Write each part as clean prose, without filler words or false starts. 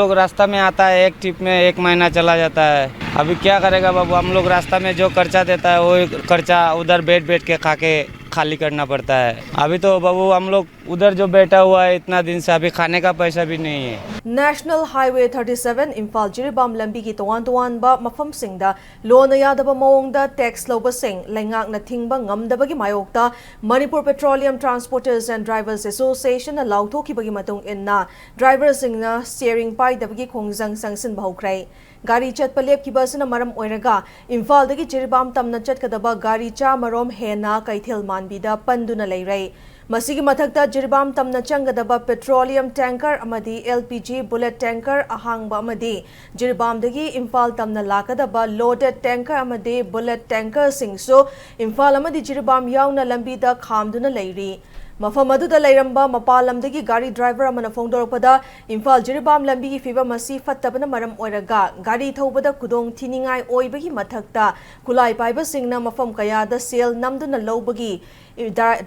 लोग रास्ता में आता है, एक ट्रिप में 1 महीना चला जाता है। अभी क्या करेगा बाबू, हम लोग रास्ता में जो खर्चा देता है वो खर्चा उधर बैठ बैठ के खा के खाली करना पड़ता है। अभी तो बाबू हम लोग उधर जो बैठा हुआ है इतना दिन से, अभी खाने का पैसा भी नहीं है। नेशनल हाईवे 37 इम्फाल जिरीबाम लंबी की तोवान तोवान बा मफम सिंगदा लोन यादब मोंगदा टैक्स लौब सिंग लेंगाक न थिंगबा ngamdabagi mayokta Manipur Petroleum Transporters and Drivers Association na lauthokibagi matong inna drivers singna steering pai dabagi khongjang sangsin bahukrai gari chatpa lepkiba sina maram oiraga Imphal dagi Jiribam tamna chatkadaba gari cha marom hena kaithil manbida panduna leirai Masigi mathakta Jiribam tamna changadaba petroleum tanker amadi LPG bullet tanker ahangba amadi Jiribam dagi Imphal tamna lakadaba loaded tanker amadi bullet tanker singso Imphal amadi Jiribam yauna lambida khamduna leiri Mafam aduda leiramba mapalamdagi gari driver amana phongdorpada Imphal Jiribam lambi gi fiba masi fattabana maram oiraga gari thobada kudong thiningai oibagi mathakta kulai paiba singna mafam kayada sel namduna lobagi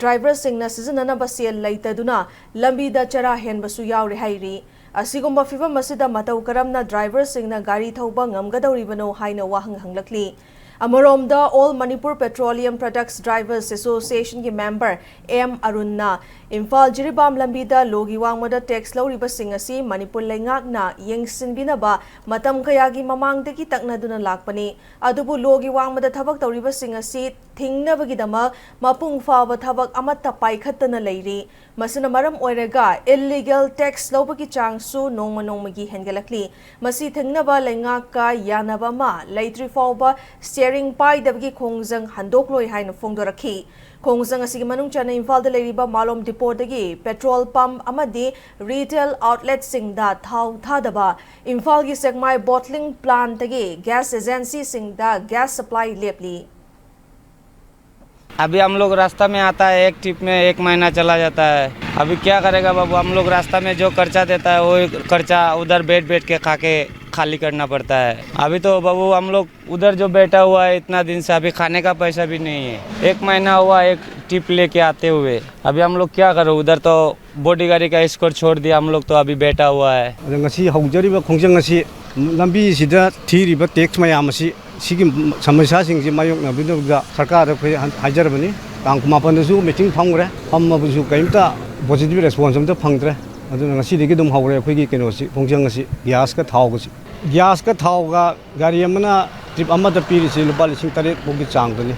driver singna seasonana basel laitaduna lambi da chara hen basu yauri hairi asigumba fiba masida matau karamna driver singna gari thoba ngamgadoribano haina wahang hanglakli Amoromda All Manipur Petroleum Products Drivers Association ki member M Arunna Imphal Jiribam lambida logi wangmada tax lauriba singasi Manipur lengak na yengsinbina ba matam kayagi mamangdagi taknaduna lakpani adubu logi wangmada thabak tauriba singasi thingnabagidama mapung faba thabak amatta paikhattana leiri masina maram oiraga illegal tax laubagi changsu nongmagi hengalakli masi thingnaba lengak ka yanaba ma leitri fawba steering pai dabagi khongjang handokloi haina phongdorakhi khongjang asigi manung chana Imphal da leiriba malom depot dagi petrol pump amadi retail outlet singda thau thadaba Imphal gi segmai bottling plant dagi gas agency singda gas supply lepli अभी हम लोग रास्ता में आता है, एक trip में 1 महीना चला जाता है। अभी क्या करेगा बाबू, हम लोग रास्ता में जो खर्चा देता है वो खर्चा उधर बैठ बैठ के खा के खाली करना पड़ता है। अभी तो बाबू हम लोग उधर जो बैठा हुआ है इतना दिन से, अभी खाने का पैसा भी नहीं है। 1 महीना हुआ एक ट्रिप लेके आते हुए, अभी हम लोग क्या करें, उधर तो बॉडी गाड़ी का स्कोर छोड़ दिया, हम लोग तो अभी बैठा हुआ है। लंबी सिदा थीरिबा टैक्स मयाम असि सिगी समस्या सिंग जि मायोकनाबिदुगा सरकार अखै हाइजरबनि तांग कुमापनदसु मीटिंग फंगरे हमबसु कयमता पॉजिटिव रेस्पॉन्स अमता फंगद्रे अदुना ngasiदगी दुम हावरे अखैगी केनोसि खोंजंग असि गैस का थावगा गाड़ी अमना ट्रिप अमदा पीरिसि लुपा 8,000 बोगी चांगदनि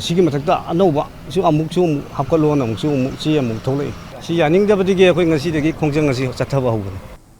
सिगी मथक्ता अनौबा सु अमुकसु हापकलोन अमुकसु ची अमुक थोलै सि यानिंगदबदिगे अखै ngasiदगी खोंजंग असि चथबा हौगनि